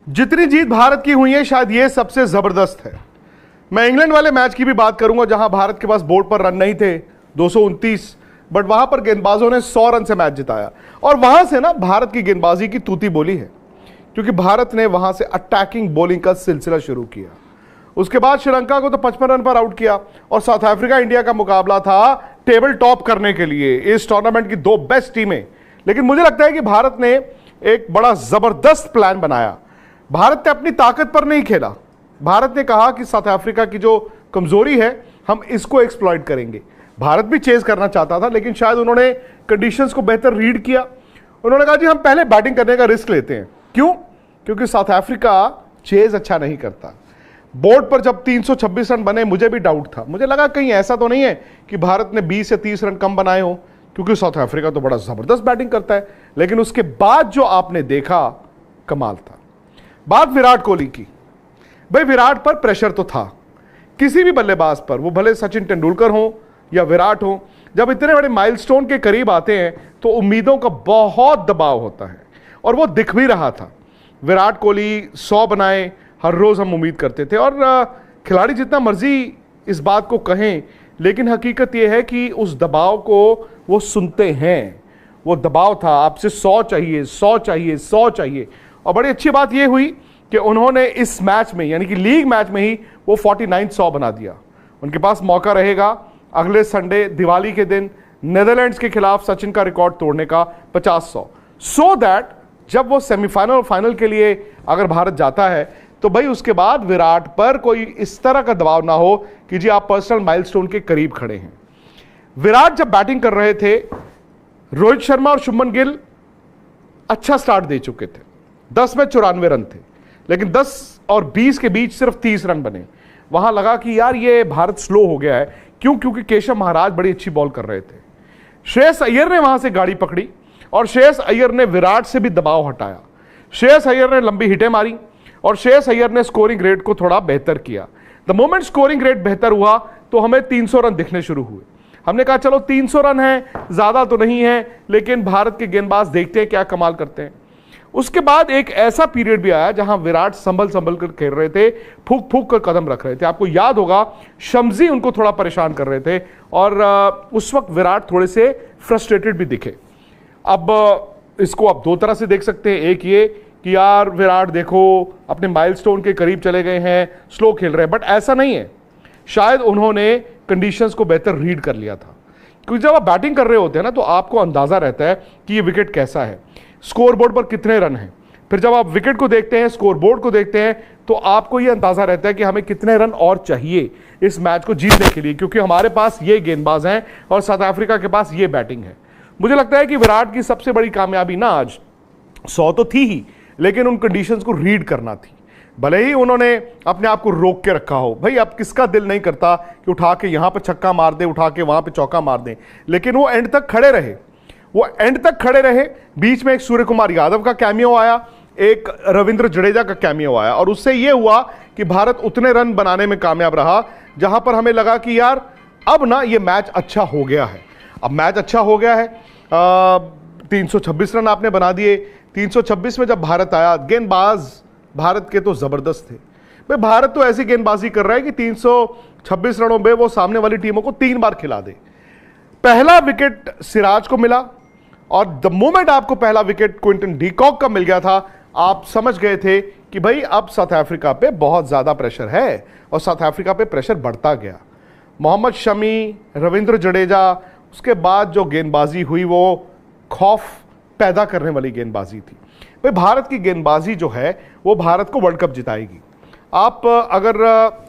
जितनी जीत भारत की हुई है शायद ये सबसे जबरदस्त है। मैं इंग्लैंड वाले मैच की भी बात करूंगा जहां भारत के पास बोर्ड पर रन नहीं थे 229, बट वहां पर गेंदबाजों ने 100 रन से मैच जिताया और वहां से ना भारत की गेंदबाजी की तूती बोली है, क्योंकि भारत ने वहां से अटैकिंग बॉलिंग का सिलसिला शुरू किया। उसके बाद श्रीलंका को तो 55 रन पर आउट किया और साउथ अफ्रीका इंडिया का मुकाबला था टेबल टॉप करने के लिए इस टूर्नामेंट की दो बेस्ट टीमें। लेकिन मुझे लगता है कि भारत ने एक बड़ा जबरदस्त प्लान बनाया। भारत ने अपनी ताकत पर नहीं खेला। भारत ने कहा कि साउथ अफ्रीका की जो कमजोरी है हम इसको एक्सप्लॉइट करेंगे। भारत भी चेज करना चाहता था, लेकिन शायद उन्होंने कंडीशंस को बेहतर रीड किया। उन्होंने कहा जी हम पहले बैटिंग करने का रिस्क लेते हैं। क्यों? क्योंकि साउथ अफ्रीका चेज अच्छा नहीं करता। बोर्ड पर जब 326 रन बने मुझे भी डाउट था। मुझे लगा कहीं ऐसा तो नहीं है कि भारत ने 20 या 30 रन कम बनाए हो, क्योंकि साउथ अफ्रीका तो बड़ा जबरदस्त बैटिंग करता है। लेकिन उसके बाद जो आपने देखा कमाल था। बात विराट कोहली की। भाई विराट पर प्रेशर तो था, किसी भी बल्लेबाज पर, वो भले सचिन तेंदुलकर हो या विराट हो। जब इतने बड़े माइलस्टोन के करीब आते हैं तो उम्मीदों का बहुत दबाव होता है और वो दिख भी रहा था। विराट कोहली 100 बनाए हर रोज हम उम्मीद करते थे, और खिलाड़ी जितना मर्जी इस बात को कहें, लेकिन हकीकत यह है कि उस दबाव को वो सुनते हैं। वो दबाव था, आपसे 100 चाहिए, 100 चाहिए, 100 चाहिए। और बड़ी अच्छी बात यह हुई कि उन्होंने इस मैच में, यानी कि लीग मैच में ही वो 49-100 बना दिया। उनके पास मौका रहेगा अगले संडे दिवाली के दिन नेदरलैंड्स के खिलाफ सचिन का रिकॉर्ड तोड़ने का 50-100, सो दैट जब वो सेमीफाइनल और फाइनल के लिए अगर भारत जाता है तो भाई उसके बाद विराट पर कोई इस तरह का दबाव ना हो कि जी आप पर्सनल माइलस्टोन के करीब खड़े हैं। विराट जब बैटिंग कर रहे थे, रोहित शर्मा और शुभमन गिल अच्छा स्टार्ट दे चुके थे। 10 में 94 रन थे, लेकिन 10 और 20 के बीच सिर्फ 30 रन बने। वहां लगा कि यार ये भारत स्लो हो गया है। क्यों? क्योंकि केशव महाराज बड़ी अच्छी बॉल कर रहे थे। श्रेयस अय्यर ने वहां से गाड़ी पकड़ी और श्रेयस अय्यर ने विराट से भी दबाव हटाया। श्रेयस अय्यर ने लंबी हिटें मारी और श्रेयस अय्यर ने स्कोरिंग रेट को थोड़ा बेहतर किया। द मोमेंट स्कोरिंग रेट बेहतर हुआ तो हमें 300 रन दिखने शुरू हुए। हमने कहा चलो 300 रन है, ज्यादा तो नहीं है, लेकिन भारत के गेंदबाज देखते हैं क्या कमाल करते हैं। उसके बाद एक ऐसा पीरियड भी आया जहां विराट संभल कर खेल रहे थे, फूक फूक कर कदम रख रहे थे। आपको याद होगा शम्सी उनको थोड़ा परेशान कर रहे थे और उस वक्त विराट थोड़े से फ्रस्ट्रेटेड भी दिखे। अब इसको आप दो तरह से देख सकते हैं। एक ये कि यार विराट देखो अपने माइलस्टोन के करीब चले गए हैं, स्लो खेल रहे हैं, बट ऐसा नहीं है। शायद उन्होंने कंडीशंस को बेहतर रीड कर लिया था, क्योंकि जब आप बैटिंग कर रहे होते हैं ना तो आपको अंदाजा रहता है कि ये विकेट कैसा है, स्कोरबोर्ड पर कितने रन हैं। फिर जब आप विकेट को देखते हैं, स्कोरबोर्ड को देखते हैं, तो आपको ये अंदाजा रहता है कि हमें कितने रन और चाहिए इस मैच को जीतने के लिए, क्योंकि हमारे पास ये गेंदबाज हैं और साउथ अफ्रीका के पास ये बैटिंग है। मुझे लगता है कि विराट की सबसे बड़ी कामयाबी ना आज 100 तो थी ही, लेकिन उन कंडीशंस को रीड करना थी। भले ही उन्होंने अपने आप को रोक के रखा हो, भाई अब किसका दिल नहीं करता कि उठा के यहां पर छक्का मार दे, उठा के वहां पे चौका मार दे, लेकिन वो एंड तक खड़े रहे। वो एंड तक खड़े रहे। बीच में एक सूर्य कुमार यादव का कैमियो आया, एक रविंद्र जडेजा का कैमियो आया, और उससे यह हुआ कि भारत उतने रन बनाने में कामयाब रहा जहां पर हमें लगा कि यार अब ना ये मैच अच्छा हो गया है। अब मैच अच्छा हो गया है। 326 रन आपने बना दिए। 326 में जब भारत आया, गेंदबाज भारत के तो जबरदस्त थे। भाई भारत तो ऐसी गेंदबाजी कर रहा है कि 326 रनों में वो सामने वाली टीमों को 3 बार खिला दे। पहला विकेट सिराज को मिला और द मोमेंट आपको पहला विकेट क्विंटन डी कॉक का मिल गया था, आप समझ गए थे कि भाई अब साउथ अफ्रीका पे बहुत ज्यादा प्रेशर है, और साउथ अफ्रीका पे प्रेशर बढ़ता गया। मोहम्मद शमी, रविंद्र जडेजा, उसके बाद जो गेंदबाजी हुई वो खौफ पैदा करने वाली गेंदबाजी थी। भाई भारत की गेंदबाजी जो है वो भारत को वर्ल्ड कप जिताएगी। आप अगर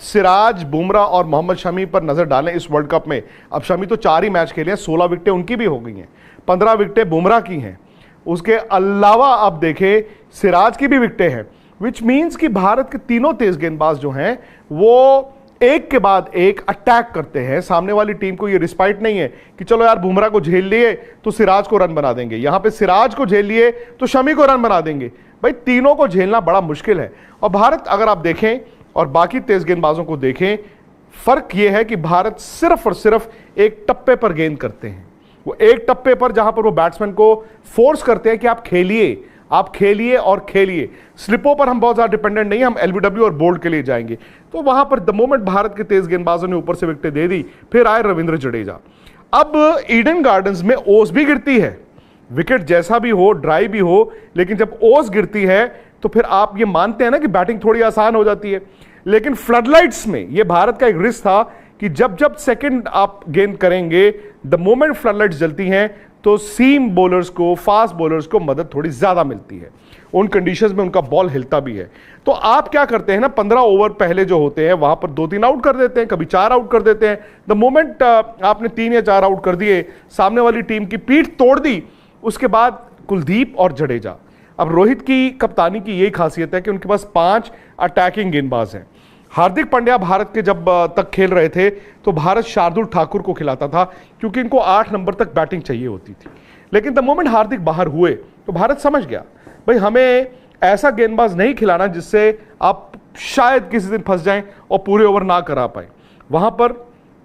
सिराज, बुमराह और मोहम्मद शमी पर नजर डालें इस वर्ल्ड कप में, अब शमी तो 4 ही मैच खेले हैं, 16 विकेटें उनकी भी हो गई हैं, 15 विकेटें बुमराह की हैं। उसके अलावा आप देखें सिराज की भी विकेटें हैं, विच मीन्स कि भारत के तीनों तेज गेंदबाज जो हैं वो एक के बाद एक अटैक करते हैं। सामने वाली टीम को ये रिस्पाइट नहीं है कि चलो यार बुमराह को झेल लिए तो सिराज को रन बना देंगे, यहां पे सिराज को झेल लिए तो शमी को रन बना देंगे। भाई तीनों को झेलना बड़ा मुश्किल है। और भारत अगर आप देखें और बाकी तेज गेंदबाजों को देखें, फर्क यह है कि भारत सिर्फ और सिर्फ एक टप्पे पर गेंद करते हैं। वो एक टप्पे पर जहां पर वो बैट्समैन को फोर्स करते हैं कि आप खेलिए, आप खेलिए और खेलिए। स्लिपों पर हम बहुत ज्यादा डिपेंडेंट नहीं, हम एलबीडब्ल्यू और बोल्ड के लिए जाएंगे। तो वहां पर द मोमेंट भारत के तेज गेंदबाजों ने ऊपर से विकेटें दे दी, फिर आए रविंद्र जडेजा। अब ईडन गार्डन्स में ओस भी गिरती है, विकेट जैसा भी हो, ड्राई भी हो, लेकिन जब ओस गिरती है तो फिर आप ये मानते हैं ना कि बैटिंग थोड़ी आसान हो जाती है। लेकिन फ्लडलाइट्स में ये भारत का एक रिस्क था कि जब जब सेकंड आप गेंद करेंगे, द मोमेंट फ्लडलाइट्स जलती हैं तो सीम बॉलर्स को, फास्ट बॉलर्स को मदद थोड़ी ज्यादा मिलती है। उन कंडीशंस में उनका बॉल हिलता भी है। तो आप क्या करते हैं ना, 15 ओवर पहले जो होते हैं वहां पर 2-3 आउट कर देते हैं, कभी 4 आउट कर देते हैं। द मोमेंट आपने 3 या 4 आउट कर दिए, सामने वाली टीम की पीठ तोड़ दी, उसके बाद कुलदीप और जडेजा। अब रोहित की कप्तानी की यही खासियत है कि उनके पास 5 अटैकिंग गेंदबाज हैं। हार्दिक पांड्या भारत के जब तक खेल रहे थे तो भारत शार्दुल ठाकुर को खिलाता था, क्योंकि इनको 8 नंबर तक बैटिंग चाहिए होती थी। लेकिन द मोमेंट हार्दिक बाहर हुए तो भारत समझ गया भाई हमें ऐसा गेंदबाज नहीं खिलाना जिससे आप शायद किसी दिन फंस जाएं और पूरे ओवर ना करा पाए। वहां पर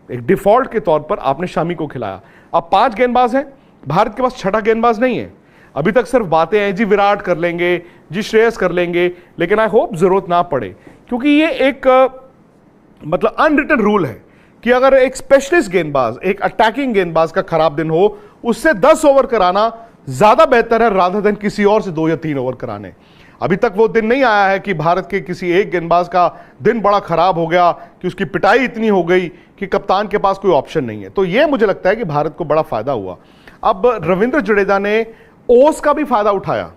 एक डिफॉल्ट के तौर पर आपने शामी को खिलाया। अब 5 गेंदबाज हैं, भारत के पास 6ठा गेंदबाज नहीं है। अभी तक सिर्फ बातें हैं, जी विराट कर लेंगे, जी श्रेयस कर लेंगे, लेकिन आई होप जरूरत ना पड़े, क्योंकि ये एक मतलब अनरिटन रूल है कि अगर एक स्पेशलिस्ट गेंदबाज, एक अटैकिंग गेंदबाज का खराब दिन हो, उससे 10 ओवर कराना ज्यादा बेहतर है रादर देन किसी और से 2 या 3 ओवर कराने। अभी तक वो दिन नहीं आया है कि भारत के किसी एक गेंदबाज का दिन बड़ा खराब हो गया कि उसकी पिटाई इतनी हो गई कि कप्तान के पास कोई ऑप्शन नहीं है। तो ये मुझे लगता है कि भारत को बड़ा फायदा हुआ। अब रविंद्र जडेजा ने ओस का भी फायदा उठाया।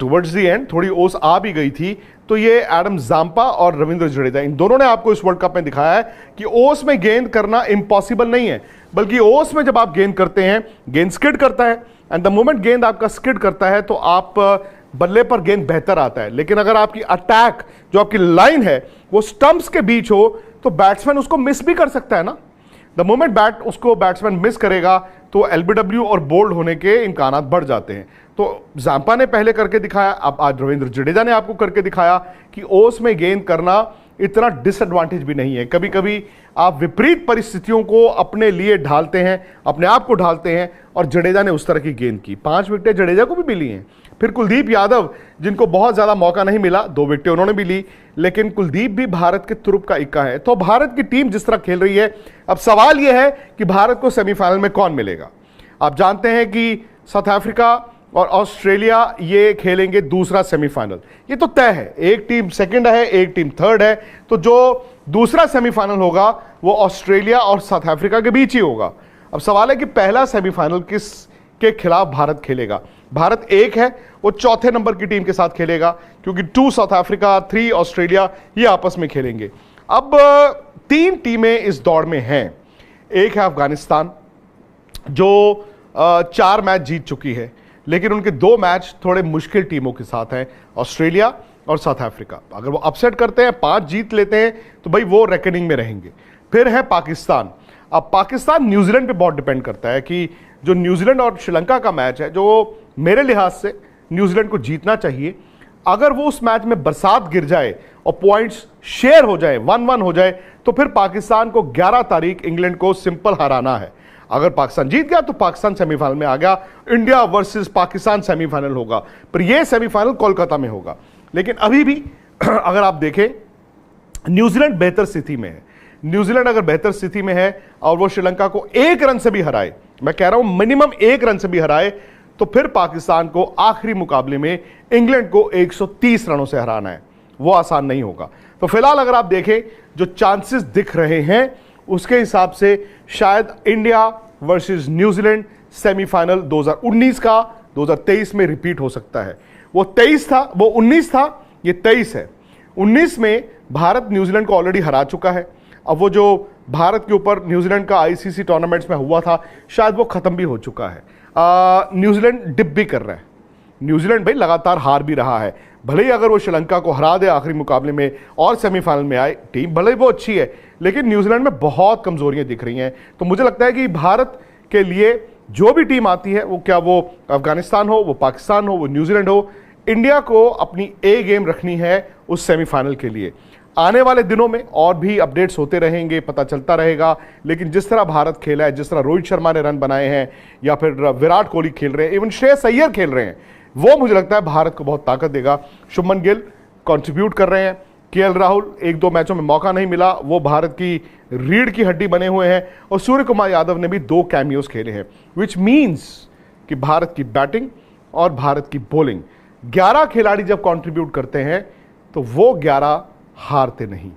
टुवर्ड्स दी एंड थोड़ी ओस आ भी गई थी, तो ये एडम जाम्पा और रविंद्र जडेजा, इन दोनों ने आपको इस वर्ल्ड कप में दिखाया है कि ओस में गेंद करना इंपॉसिबल नहीं है, बल्कि ओस में जब आप गेंद करते हैं, गेंद स्किड करता है, एंड द मोमेंट गेंद आपका स्किड करता है तो आप बल्ले पर गेंद बेहतर आता है। लेकिन अगर आपकी अटैक, जो आपकी लाइन है, वो स्टंप्स के बीच हो तो बैट्समैन उसको मिस भी कर सकता है ना। द मोमेंट बैट्समैन मिस करेगा तो एलबीडब्ल्यू और बोल्ड होने के इम्कानात बढ़ जाते हैं। तो जाम्पा ने पहले करके दिखाया, अब आज रविंद्र जडेजा ने आपको करके दिखाया कि ओस में गेंद करना इतना डिसएडवांटेज भी नहीं है। कभी कभी आप विपरीत परिस्थितियों को अपने लिए ढालते हैं, अपने आप को ढालते हैं, और जडेजा ने उस तरह की गेंद की। 5 विकेटें जडेजा को भी मिली हैं। फिर कुलदीप यादव, जिनको बहुत ज्यादा मौका नहीं मिला, 2 विकेटें उन्होंने भी ली, लेकिन कुलदीप भी भारत के तुरुप का इक्का है। तो भारत की टीम जिस तरह खेल रही है, अब सवाल यह है कि भारत को सेमीफाइनल में कौन मिलेगा। आप जानते हैं कि साउथ अफ्रीका और ऑस्ट्रेलिया ये खेलेंगे दूसरा सेमीफाइनल, ये तो तय है। एक टीम सेकंड है, एक टीम थर्ड है, तो जो दूसरा सेमीफाइनल होगा वो ऑस्ट्रेलिया और साउथ अफ्रीका के बीच ही होगा। अब सवाल है कि पहला सेमीफाइनल किस के खिलाफ भारत खेलेगा। भारत 1 है, वो 4थे नंबर की टीम के साथ खेलेगा, क्योंकि 2 साउथ अफ्रीका, 3 ऑस्ट्रेलिया, ये आपस में खेलेंगे। अब 3 टीमें इस दौड़ में हैं। एक है अफगानिस्तान, जो 4 मैच जीत चुकी है, लेकिन उनके 2 मैच थोड़े मुश्किल टीमों के साथ हैं, ऑस्ट्रेलिया और साउथ अफ्रीका। अगर वो अपसेट करते हैं, 5 जीत लेते हैं, तो भाई वो रेकनिंग में रहेंगे। फिर है पाकिस्तान। अब पाकिस्तान न्यूजीलैंड पे बहुत डिपेंड करता है कि जो न्यूजीलैंड और श्रीलंका का मैच है, जो मेरे लिहाज से न्यूजीलैंड को जीतना चाहिए। अगर वो उस मैच में बरसात गिर जाए और पॉइंट्स शेयर हो जाए, 1-1 हो जाए, तो फिर पाकिस्तान को 11 तारीख इंग्लैंड को सिंपल हराना है। अगर पाकिस्तान जीत गया तो पाकिस्तान सेमीफाइनल में आ गया, इंडिया वर्सेस पाकिस्तान सेमीफाइनल होगा। पर यह सेमीफाइनल कोलकाता में होगा। लेकिन अभी भी अगर आप देखें, न्यूजीलैंड बेहतर स्थिति में है। न्यूजीलैंड अगर बेहतर स्थिति में है और वो श्रीलंका को 1 रन से भी हराए, मैं कह रहा हूं मिनिमम 1 रन से भी हराए, तो फिर पाकिस्तान को आखिरी मुकाबले में इंग्लैंड को 130 रनों से हराना है। वो आसान नहीं होगा। तो फिलहाल अगर आप देखें, जो चांसेस दिख रहे हैं उसके हिसाब से शायद इंडिया वर्सेस न्यूजीलैंड सेमीफाइनल 2019 का 2023 में रिपीट हो सकता है। वो 23 था, वो 19 था, ये 23 है। 19 में भारत न्यूजीलैंड को ऑलरेडी हरा चुका है। अब वो जो भारत के ऊपर न्यूजीलैंड का आईसीसी टूर्नामेंट्स में हुआ था, शायद वो खत्म भी हो चुका है। न्यूजीलैंड डिप भी कर रहा है। न्यूजीलैंड भाई लगातार हार भी रहा है। भले ही अगर वो श्रीलंका को हरा दे आखिरी मुकाबले में और सेमीफाइनल में आए, टीम भले ही वो अच्छी है, लेकिन न्यूजीलैंड में बहुत कमजोरियां दिख रही हैं। तो मुझे लगता है कि भारत के लिए जो भी टीम आती है, वो क्या वो अफगानिस्तान हो, वो पाकिस्तान हो, वो न्यूजीलैंड हो, इंडिया को अपनी ए गेम रखनी है उस सेमीफाइनल के लिए। आने वाले दिनों में और भी अपडेट्स होते रहेंगे, पता चलता रहेगा। लेकिन जिस तरह भारत खेला है, जिस तरह रोहित शर्मा ने रन बनाए हैं, या फिर विराट कोहली खेल रहे हैं, इवन श्रेयस अय्यर खेल रहे हैं, वो मुझे लगता है भारत को बहुत ताकत देगा। शुभमन गिल कंट्रीब्यूट कर रहे हैं, केएल राहुल एक दो मैचों में मौका नहीं मिला, वो भारत की रीढ़ की हड्डी बने हुए हैं, और सूर्य कुमार यादव ने भी 2 कैमियोज खेले हैं, विच मीन्स कि भारत की बैटिंग और भारत की बॉलिंग 11 खिलाड़ी जब कंट्रीब्यूट करते हैं तो वो 11 हारते नहीं।